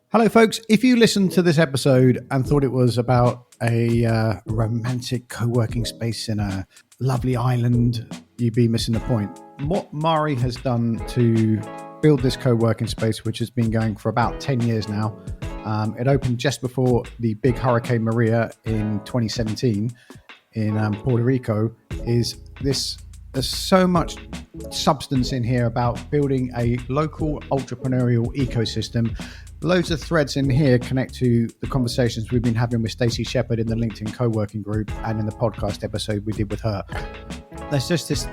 Hello, folks. If you listened to this episode and thought it was about a romantic co-working space in a lovely island, you'd be missing the point. What Mari has done to build this co-working space, which has been going for about 10 years now, it opened just before the big Hurricane Maria in 2017 in Puerto Rico, is this. There's so much substance in here about building a local entrepreneurial ecosystem. Loads of threads in here connect to the conversations we've been having with Stacey Shepherd in the LinkedIn co-working group and in the podcast episode we did with her. There's just this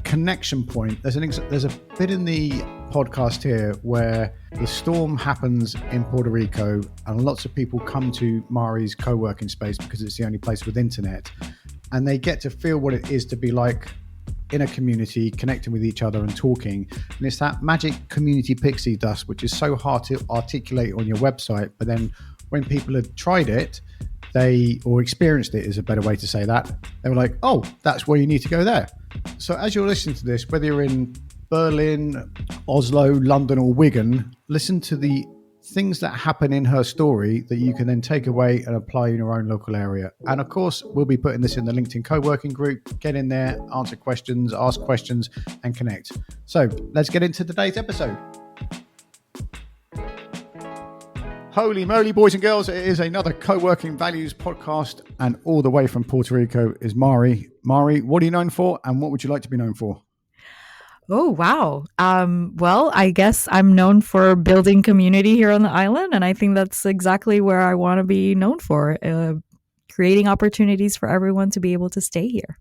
connection point. There's a bit in the podcast here where the storm happens in Puerto Rico and lots of people come to Mari's co-working space because it's the only place with internet, and they get to feel what it is to be like in a community, connecting with each other and talking. And it's that magic community pixie dust, which is so hard to articulate on your website. But then when people had tried it, or experienced it is a better way to say that, they were like, oh, that's where you need to go there. So as you're listening to this, whether you're in Berlin, Oslo, London, or Wigan, listen to the things that happen in her story that you can then take away and apply in your own local area. And of course, we'll be putting this in the LinkedIn co-working group. Get in there, answer questions, ask questions, and connect. So let's get into today's episode. Holy moly, boys and girls, it is another co-working values podcast, and all the way from Puerto Rico is Mari. Mari, what are you known for, and what would you like to be known for? Oh, wow. Well, I guess I'm known for building community here on the island, and I think that's exactly where I want to be known for, creating opportunities for everyone to be able to stay here.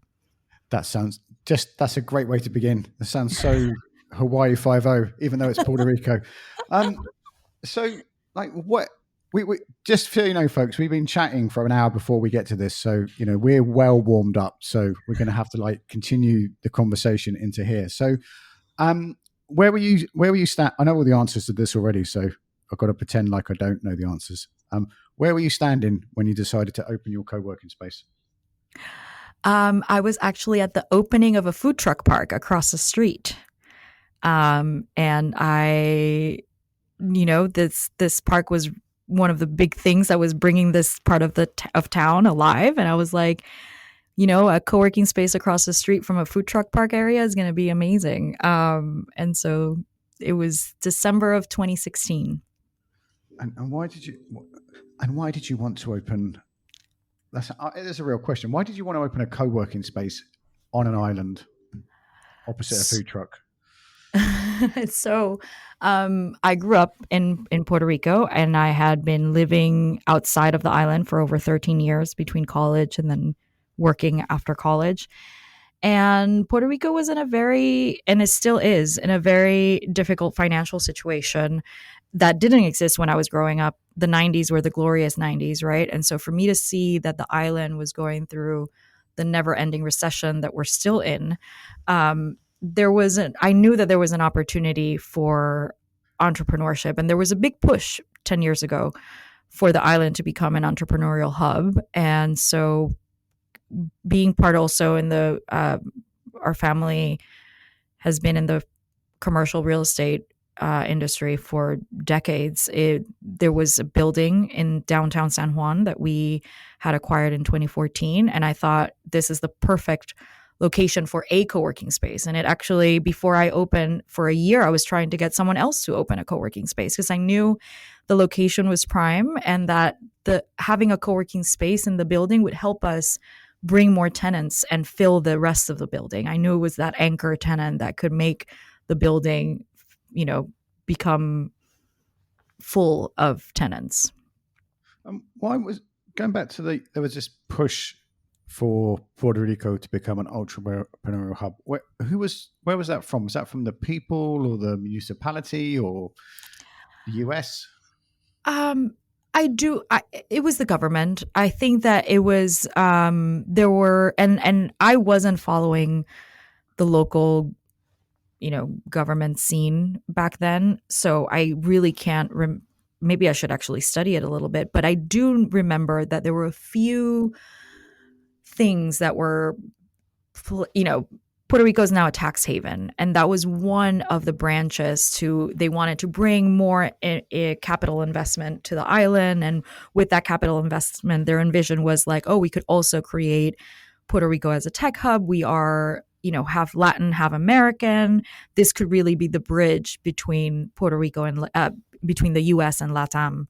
That's a great way to begin. That sounds so Hawaii 5-0, even though it's Puerto Rico. So, like, what we just so you know, folks, we've been chatting for an hour before we get to this, so we're well warmed up. So we're going to have to continue the conversation into here. So, where were you stand? I know all the answers to this already, so I've got to pretend like I don't know the answers. Where were you standing when you decided to open your co-working space? I was actually at the opening of a food truck park across the street, and this park was one of the big things that was bringing this part of of town alive. And I was like, a co-working space across the street from a food truck park area is going to be amazing. And so it was December of 2016. And why did you want to open? That's a real question. Why did you want to open a co-working space on an island opposite a food truck? So I grew up in Puerto Rico, and I had been living outside of the island for over 13 years between college and then working after college. And Puerto Rico was and it still is, in a very difficult financial situation that didn't exist when I was growing up. The 90s were the glorious 90s, right? And so for me to see that the island was going through the never-ending recession that we're still in, I knew that there was an opportunity for entrepreneurship, and there was a big push 10 years ago for the island to become an entrepreneurial hub. And so being part also in our family has been in the commercial real estate industry for decades. There was a building in downtown San Juan that we had acquired in 2014. And I thought this is the perfect location for a co-working space. And it actually, before I opened for a year, I was trying to get someone else to open a co-working space because I knew the location was prime and that having a co-working space in the building would help us bring more tenants and fill the rest of the building. I knew it was that anchor tenant that could make the building, become full of tenants. Going back to there was this push for Puerto Rico to become an entrepreneurial hub. Where was that from? Was that from the people or the municipality or the US? It was the government. I think that it was, there were, and I wasn't following the local, government scene back then. So I really can't, maybe I should actually study it a little bit, but I do remember that there were a few things that were, Puerto Rico is now a tax haven, and that was one of the branches to they wanted to bring more capital investment to the island. And with that capital investment, their envision was like, oh, we could also create Puerto Rico as a tech hub. We are, half Latin, half American. This could really be the bridge between Puerto Rico and between the U.S. and LATAM.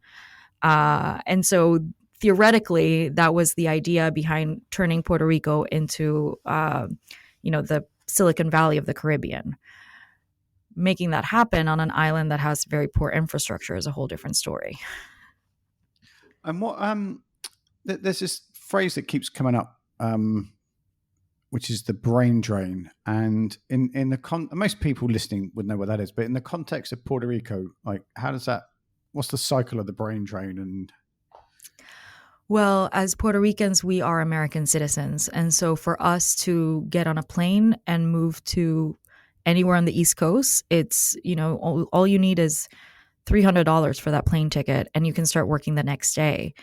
And so theoretically, that was the idea behind turning Puerto Rico into, the Silicon Valley of the Caribbean. Making that happen on an island that has very poor infrastructure is a whole different story. And what there's this phrase that keeps coming up, which is the brain drain. And in the most people listening would know what that is, but in the context of Puerto Rico, like how does that? What's the cycle of the brain drain? And well, as Puerto Ricans, we are American citizens. And so for us to get on a plane and move to anywhere on the East Coast, it's, all you need is $300 for that plane ticket, and you can start working the next day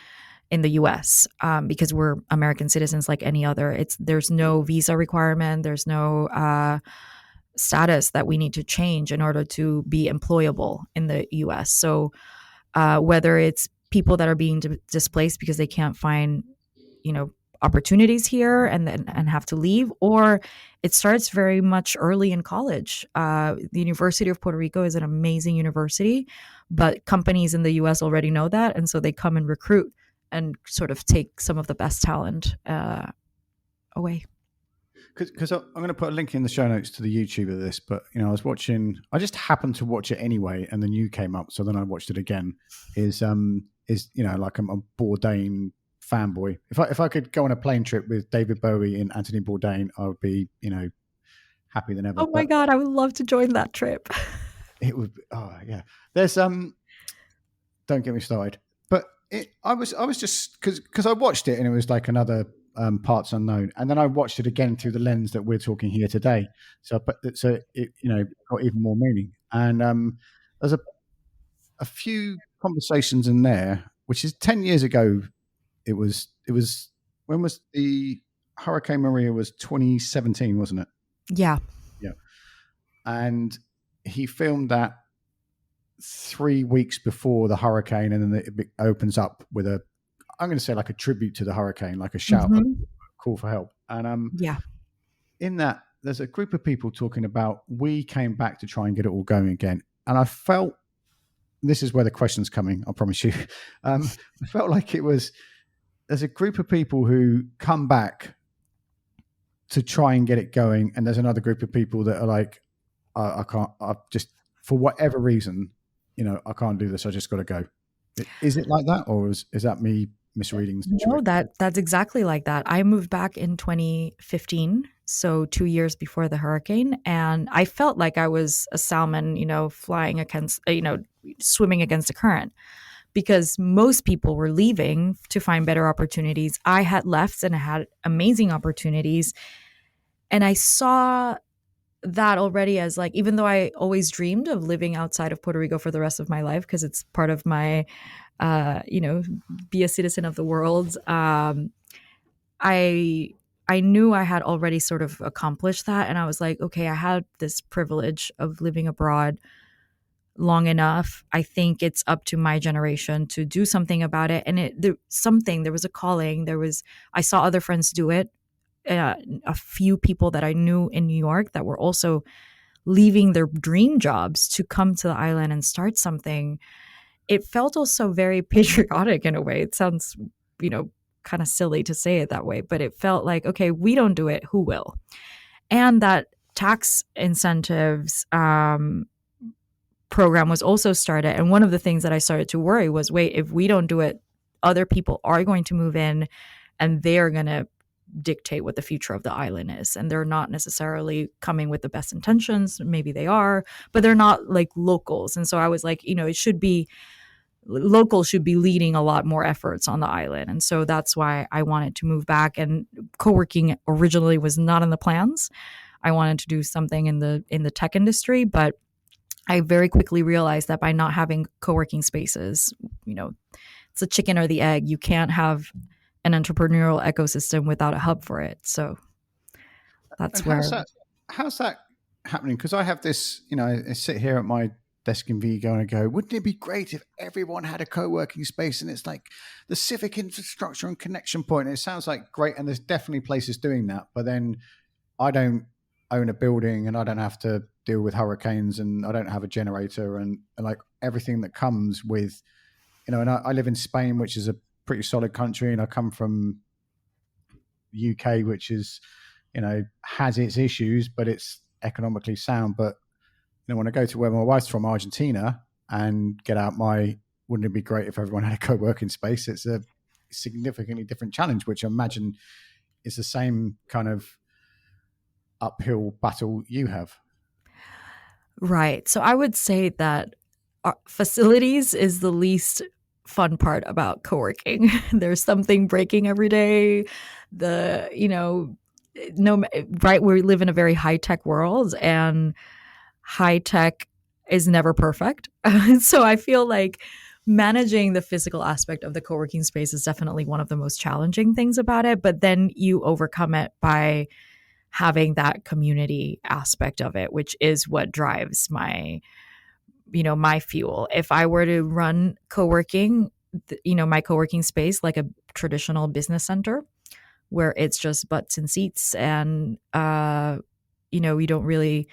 in the US, because we're American citizens like any other. There's no visa requirement. There's no status that we need to change in order to be employable in the US. So whether it's people that are being displaced because they can't find, opportunities here and have to leave, or it starts very much early in college. The University of Puerto Rico is an amazing university, but companies in the U.S. already know that, and so they come and recruit and sort of take some of the best talent away. Because I'm going to put a link in the show notes to the YouTube of this, but I just happened to watch it anyway, and then you came up, so then I watched it again. Is like I'm a Bourdain fanboy. If I could go on a plane trip with David Bowie and Anthony Bourdain, I would be happy than ever. Oh my God, I would love to join that trip. It would. Oh yeah. There's don't get me started. But I was just because I watched it and it was like another Parts Unknown, and then I watched it again through the lens that we're talking here today. So it got even more meaning. And there's a few conversations in there, which is 10 years ago. It was when was the Hurricane Maria? Was 2017, wasn't it? Yeah. And he filmed that 3 weeks before the hurricane, and then it opens up with I'm going to say like a tribute to the hurricane, like a shout, a call for help. And in that, there's a group of people talking about, we came back to try and get it all going again. And I felt, this is where the question's coming, I promise you. I felt like there's a group of people who come back to try and get it going, and there's another group of people that are like, I can't, just for whatever reason, I can't do this. I just got to go. Is it like that, or is that me misreading? No, that's exactly like that. I moved back in 2015, so 2 years before the hurricane, and I felt like I was a salmon, flying against, swimming against the current, because most people were leaving to find better opportunities. I had left and I had amazing opportunities, and I saw that already as like, even though I always dreamed of living outside of Puerto Rico for the rest of my life, because it's part of my be a citizen of the world. I knew I had already sort of accomplished that. And I was like, okay, I had this privilege of living abroad long enough. I think it's up to my generation to do something about it. And there was a calling. I saw other friends do it. A few people that I knew in New York that were also leaving their dream jobs to come to the island and start something. It felt also very patriotic in a way. It sounds, kind of silly to say it that way, but it felt like, okay, we don't do it, who will? And that tax incentives program was also started. And one of the things that I started to worry was, wait, if we don't do it, other people are going to move in and they're going to dictate what the future of the island is. And they're not necessarily coming with the best intentions. Maybe they are, but they're not like locals. And so I was like, locals should be leading a lot more efforts on the island. And so that's why I wanted to move back. And co-working originally was not in the plans. I wanted to do something in the tech industry, but I very quickly realized that by not having co-working spaces, it's a chicken or the egg. You can't have an entrepreneurial ecosystem without a hub for it. So that's where. how's that happening? Because I have this, I sit here at my desk in Vigo and I go, wouldn't it be great if everyone had a co-working space? And it's like the civic infrastructure and connection point. It sounds like great, and there's definitely places doing that. But then I don't own a building, and I don't have to deal with hurricanes, and I don't have a generator, and like everything that comes with, and I live in Spain, which is a pretty solid country, and I come from UK, which is, has its issues, but it's economically sound. But when I go to where my wife's from, Argentina, and get out wouldn't it be great if everyone had a co-working space? It's a significantly different challenge, which I imagine is the same kind of uphill battle you have. Right. So I would say that facilities is the least fun part about co-working. There's something breaking every day. Right, we live in a very high-tech world, and high-tech is never perfect. So I feel like managing the physical aspect of the co-working space is definitely one of the most challenging things about it, but then you overcome it by having that community aspect of it, which is what drives my fuel. If I were to run co-working, my co-working space like a traditional business center where it's just butts and seats, and we don't really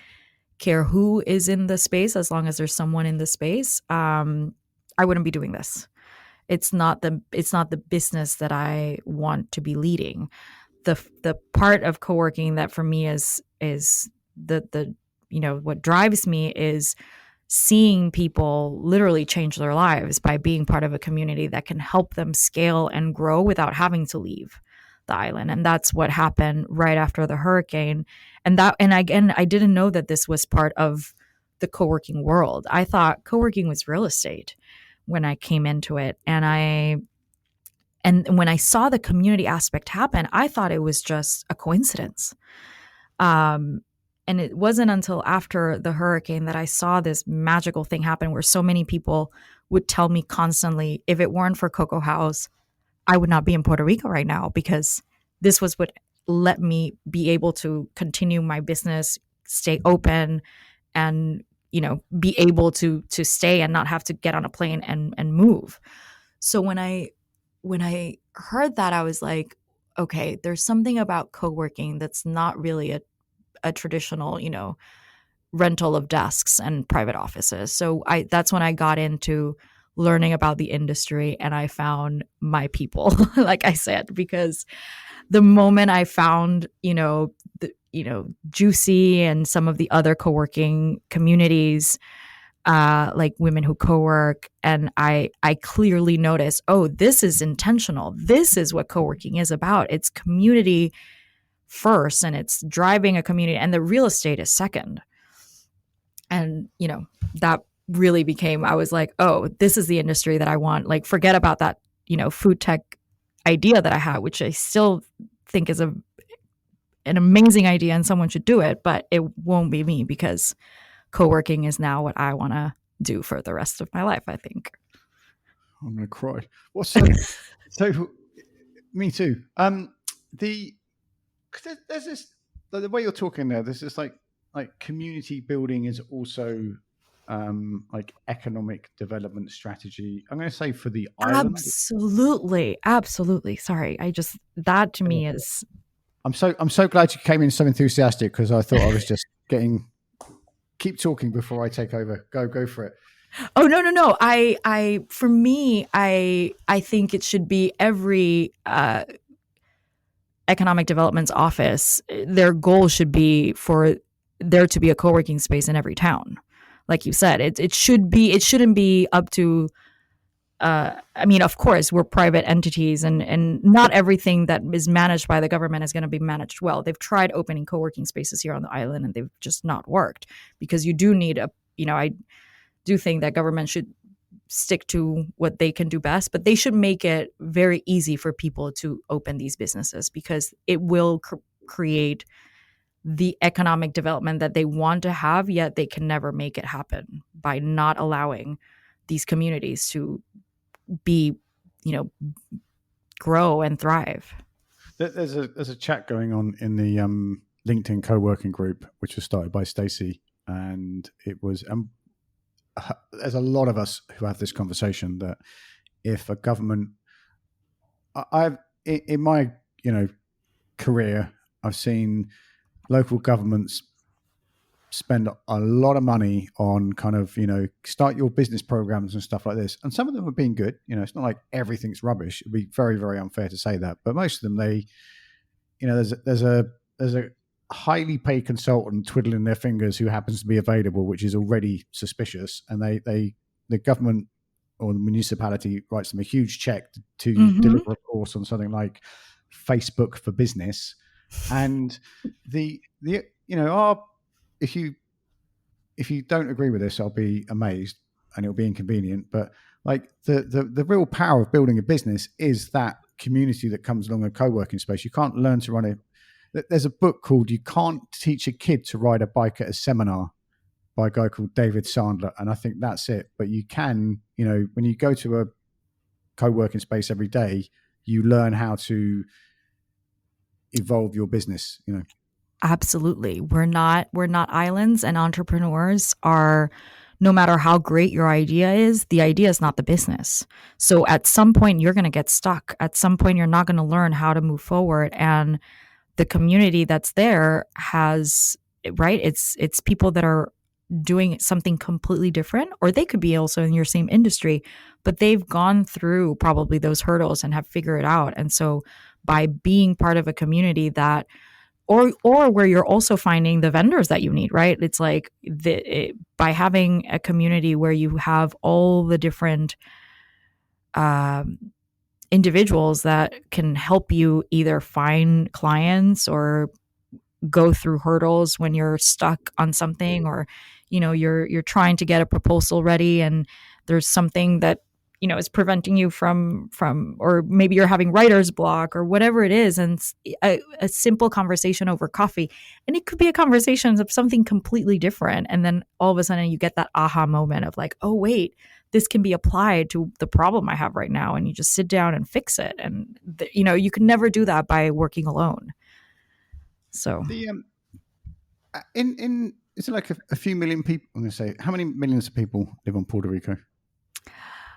care who is in the space as long as there's someone in the space, I wouldn't be doing this. It's not the business that I want to be leading. The part of co-working that for me is the what drives me is seeing people literally change their lives by being part of a community that can help them scale and grow without having to leave the island. And that's what happened right after the hurricane. And again, I didn't know that this was part of the co-working world. I thought co-working was real estate when I came into it. And when I saw the community aspect happen, I thought it was just a coincidence. And it wasn't until after the hurricane that I saw this magical thing happen where so many people would tell me constantly, if it weren't for Coco House, I would not be in Puerto Rico right now, because this was what let me be able to continue my business, stay open, and be able to stay and not have to get on a plane and move. So when I heard that, I was like, okay, there's something about co-working that's not really a traditional, rental of desks and private offices. So that's when I got into learning about the industry, and I found my people, like I said, because the moment I found, Juicy and some of the other co-working communities, like Women Who Co-work, and I clearly noticed, oh, this is intentional. This is what co-working is about. It's community first, and it's driving a community, and the real estate is second. And, that really became, I was like, oh, this is the industry that I want. Like, forget about that, food tech idea that I had, which I still think is an amazing idea and someone should do it, but it won't be me, because co-working is now what I want to do for the rest of my life, I think. I'm going to cry. Well, so me too. There's this, the way you're talking there, there's this like community building is also like economic development strategy. I'm going to say for the island. Absolutely. Sorry, that to me is. I'm so glad you came in so enthusiastic, because I thought I was just keep talking before I take over. Go for it. Oh, no. For me, I think it should be every economic development's office. Their goal should be for there to be a co-working space in every town. Like you said, it shouldn't be up to, of course, we're private entities, and not everything that is managed by the government is going to be managed well. They've tried opening co-working spaces here on the island, and they've just not worked, because you do need I do think that government should stick to what they can do best, but they should make it very easy for people to open these businesses, because it will create the economic development that they want to have, yet they can never make it happen by not allowing these communities to be, grow and thrive. There's a chat going on in the LinkedIn co-working group, which was started by Stacey, and it was. There's a lot of us who have this conversation that if a government, I've in my career, I've seen local governments spend a lot of money on kind of start your business programs and stuff like this, and some of them have been good. It's not like everything's rubbish. It'd be very, very unfair to say that, but most of them, they there's a highly paid consultant twiddling their fingers who happens to be available, which is already suspicious, and the government or the municipality writes them a huge check to deliver a course on something like Facebook for business. And if you don't agree with this, I'll be amazed and it'll be inconvenient. But like the real power of building a business is that community that comes along a co-working space. You can't learn to run it. There's a book called "You Can't Teach a Kid to Ride a Bike at a Seminar" by a guy called David Sandler, and I think that's it. But you can, when you go to a co-working space every day, you learn how to evolve your business. Absolutely. We're not islands, and entrepreneurs are, no matter how great your idea is, the idea is not the business. So at some point you're going to get stuck. At some point you're not going to learn how to move forward, and the community that's there has, right? It's people that are doing something completely different, or they could be also in your same industry, but they've gone through probably those hurdles and have figured it out. And so by being part of a community that, or where you're also finding the vendors that you need, right? It's like by having a community where you have all the different individuals that can help you either find clients or go through hurdles when you're stuck on something, or you're trying to get a proposal ready and there's something that is preventing you from, or maybe you're having writer's block or whatever it is, and a simple conversation over coffee, and it could be a conversation of something completely different, and then all of a sudden you get that aha moment of like, oh wait, this can be applied to the problem I have right now, and you just sit down and fix it. And you can never do that by working alone. So the is it like a few million people? I'm going to say, how many millions of people live on Puerto Rico?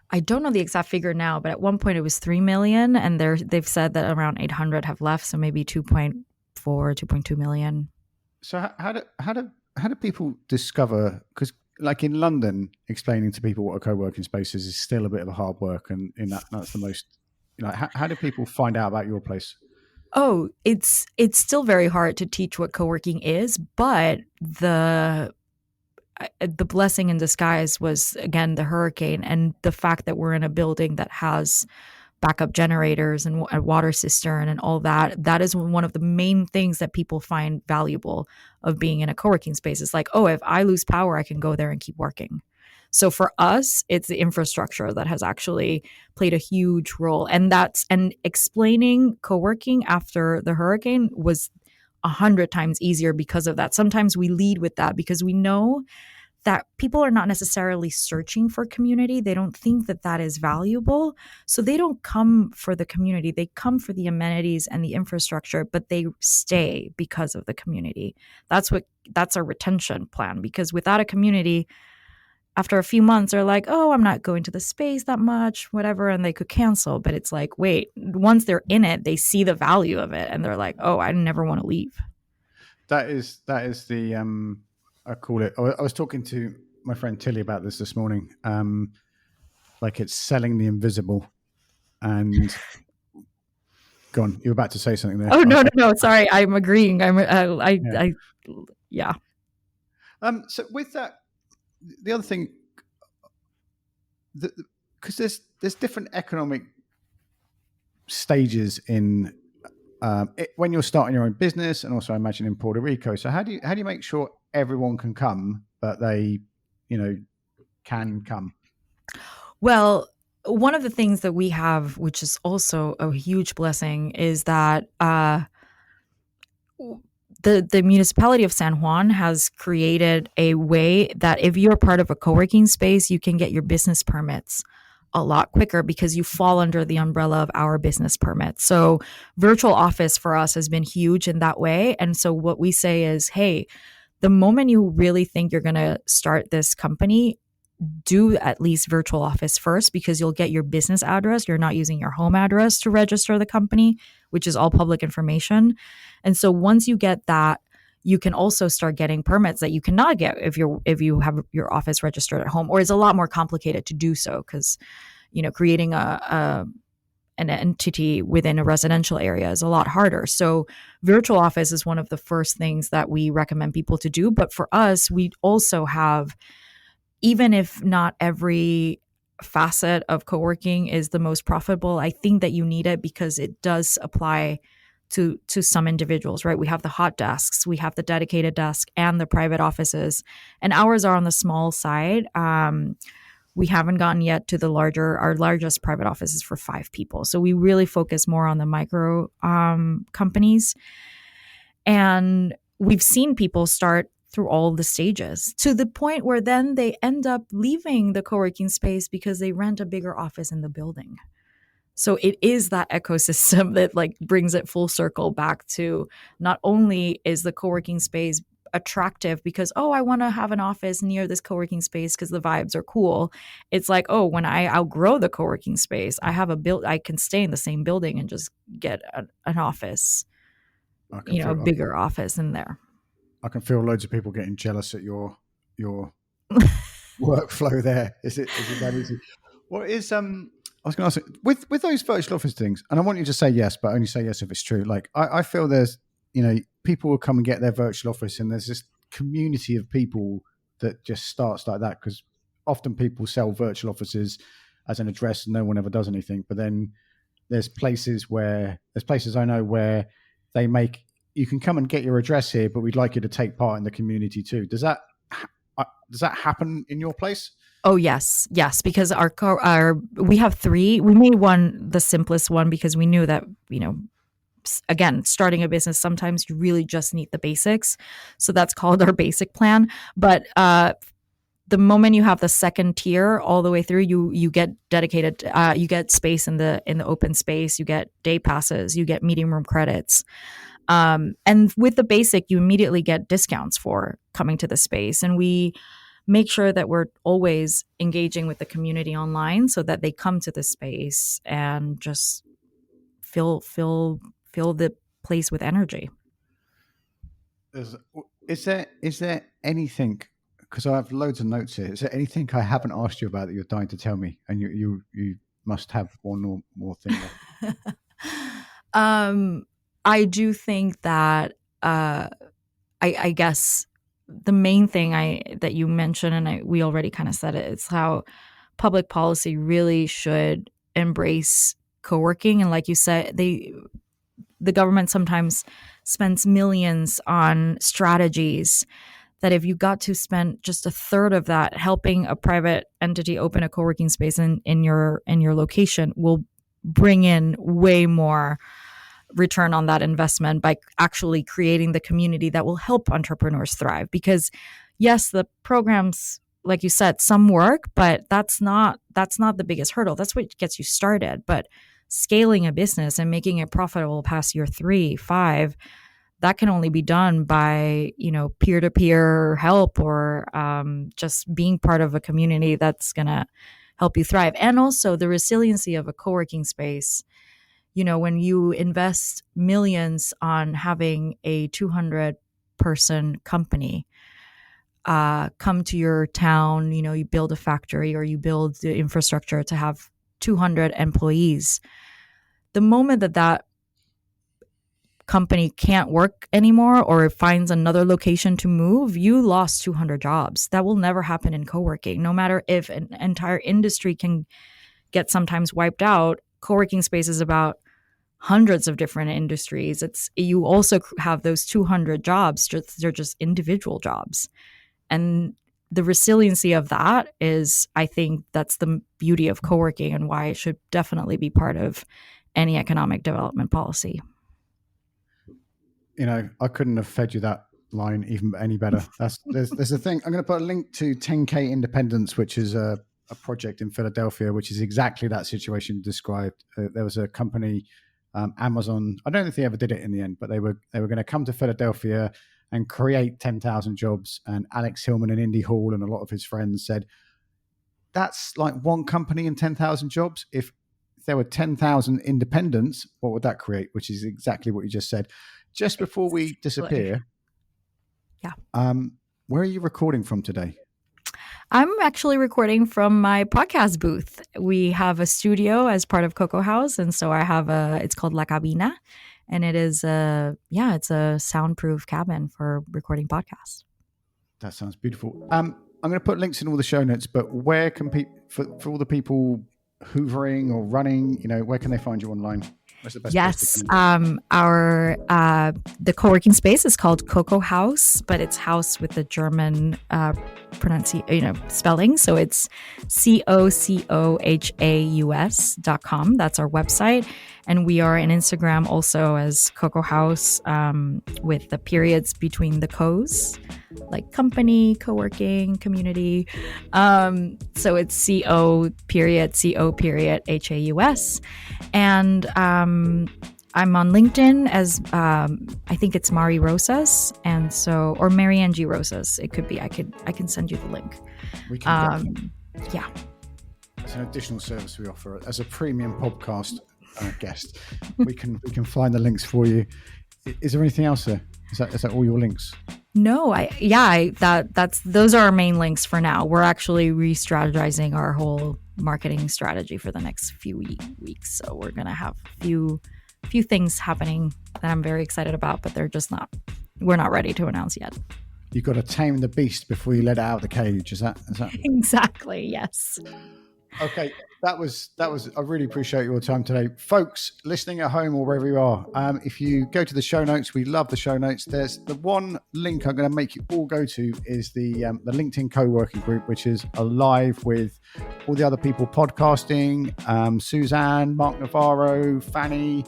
I don't know the exact figure now, but at one point it was 3 million, and they've said that around 800 have left, so maybe 2.4, 2.2 million. So how do people discover? Because like in London, explaining to people what a co-working space is still a bit of a hard work, and that's the most. How do people find out about your place? Oh, it's still very hard to teach what co-working is, but the blessing in disguise was, again, the hurricane and the fact that we're in a building that has backup generators and a water cistern and all that. That is one of the main things that people find valuable of being in a co-working space. It's like, oh, if I lose power, I can go there and keep working. So for us, it's the infrastructure that has actually played a huge role. And explaining co-working after the hurricane was 100 times easier because of that. Sometimes we lead with that because we know that people are not necessarily searching for community. They don't think that that is valuable. So they don't come for the community. They come for the amenities and the infrastructure, but they stay because of the community. That's our retention plan, because without a community, after a few months, they're like, oh, I'm not going to the space that much, whatever, and they could cancel. But it's like, wait, once they're in it, they see the value of it, and they're like, oh, I never want to leave. That is the I call it. I was talking to my friend Tilly about this morning. Like it's selling the invisible. And go on, you were about to say something there. Oh no! Sorry, I'm agreeing. Yeah. So with that, the other thing, because there's different economic stages in when you're starting your own business, and also I imagine in Puerto Rico. So how do you make sure everyone can come, but they can come? Well, one of the things that we have, which is also a huge blessing, is that the municipality of San Juan has created a way that if you're part of a co-working space, you can get your business permits a lot quicker because you fall under the umbrella of our business permit. So virtual office for us has been huge in that way. And so what we say is, hey, the moment you really think you're going to start this company, do at least virtual office first, because you'll get your business address. You're not using your home address to register the company, which is all public information. And so once you get that, you can also start getting permits that you cannot get if you have your office registered at home, or it's a lot more complicated to do so because, creating an entity within a residential area is a lot harder. So virtual office is one of the first things that we recommend people to do. But for us, we also have, even if not every facet of co-working is the most profitable, I think that you need it because it does apply to some individuals, right? We have the hot desks, we have the dedicated desk and the private offices, and ours are on the small side. We haven't gotten yet to our largest private office is for 5 people. So we really focus more on the micro companies. And we've seen people start through all the stages to the point where then they end up leaving the co-working space because they rent a bigger office in the building. So it is that ecosystem that brings it full circle back to, not only is the co-working space attractive because, I want to have an office near this co-working space because the vibes are cool. It's like, when I outgrow the co-working space, I can stay in the same building and just get an office, a bigger office in there. I can feel loads of people getting jealous at your workflow there. Is it that easy? What is I was going to ask, with those virtual office things, and I want you to say yes, but only say yes if it's true. I feel there's, people will come and get their virtual office, and there's this community of people that just starts like that, because often people sell virtual offices as an address and no one ever does anything. But then there's places I know where they make, you can come and get your address here, but we'd like you to take part in the community too. Does that happen in your place? Oh, yes, because we have 3. We made one the simplest one because we knew that, again, starting a business, sometimes you really just need the basics. So that's called our basic plan. But the moment you have the second tier all the way through, you get dedicated, you get space in the open space, you get day passes, you get meeting room credits. And with the basic, you immediately get discounts for coming to the space. And we make sure that we're always engaging with the community online so that they come to the space and just fill the place with energy. Is there anything, because I have loads of notes here, is there anything I haven't asked you about that you're dying to tell me, and you must have one or more thing there? I do think that I guess the main thing that you mentioned, and we already kind of said it, is how public policy really should embrace co-working. And like you said, the government sometimes spends millions on strategies that if you got to spend just a third of that helping a private entity open a co-working space in your location, will bring in way more return on that investment by actually creating the community that will help entrepreneurs thrive. Because yes, the programs, like you said, some work, but that's not the biggest hurdle. That's what gets you started. But scaling a business and making it profitable past year 3, 5, that can only be done by, peer-to-peer help, or just being part of a community that's going to help you thrive. And also the resiliency of a co-working space. When you invest millions on having a 200-person company come to your town, you build a factory or you build the infrastructure to have 200 employees. The moment that company can't work anymore or finds another location to move, you lost 200 jobs. That will never happen in co-working. No matter if an entire industry can get sometimes wiped out, co-working space is about hundreds of different industries. You also have those 200 jobs, they're just individual jobs. And the resiliency of that is, I think that's the beauty of co-working and why it should definitely be part of any economic development policy. I couldn't have fed you that line even any better. There's a thing. I'm going to put a link to 10K Independence, which is a a project in Philadelphia, which is exactly that situation described. There was a company, Amazon. I don't know if they ever did it in the end, but they were going to come to Philadelphia and create 10,000 jobs. And Alex Hillman and Indy Hall and a lot of his friends said, that's like one company and 10,000 jobs. If there were 10,000 independents, what would that create? Which is exactly what you just said. Just before we disappear, where are you recording from today? I'm actually recording from my podcast booth. We have a studio as part of Coco House, and so I have it's called La Cabina, and it is it's a soundproof cabin for recording podcasts. That sounds beautiful. I'm going to put links in all the show notes, but where can people, for all the people hoovering or running, where can they find you online? Where's the best place to find you? The co-working space is called Coco House, but it's house with the German spelling. So it's COCOHAUS.com. That's our website. And we are on Instagram also as Coco House, with the periods between the co's, like company, co-working, community. So it's CO period HAUS. And I'm on LinkedIn as I think it's Mariangie Rosas, and so, or Mariangie Rosas. It could be. I can send you the link. We can. It's an additional service we offer as a premium podcast guest. We can find the links for you. Is there anything else there? Is that all your links? No, those are our main links for now. We're actually re-strategizing our whole marketing strategy for the next few weeks. So we're gonna have a few things happening that I'm very excited about, but we're not ready to announce yet. You've got to tame the beast before you let it out of the cage. Is that Exactly? Yes. Okay, that was. I really appreciate your time today, folks, listening at home or wherever you are. If you go to the show notes, we love the show notes. There's the one link I'm going to make you all go to is the LinkedIn co-working group, which is alive with all the other people podcasting. Suzanne, Mark Navarro, Fanny,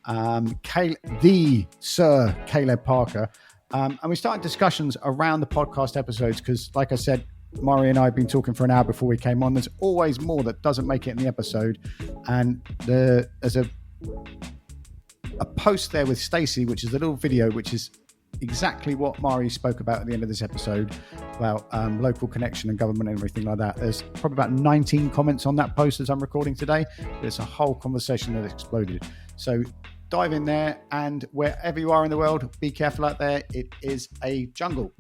the Sir Caleb Parker, and we started discussions around the podcast episodes because, like I said, Mari and I have been talking for an hour before we came on. There's always more that doesn't make it in the episode, and there's a post there with Stacey, which is a little video, which is exactly what Mari spoke about at the end of this episode about local connection and government and everything like that. There's probably about 19 comments on that post as I'm recording today. There's a whole conversation that exploded. So dive in there, and wherever you are in the world, be careful out there. It is a jungle.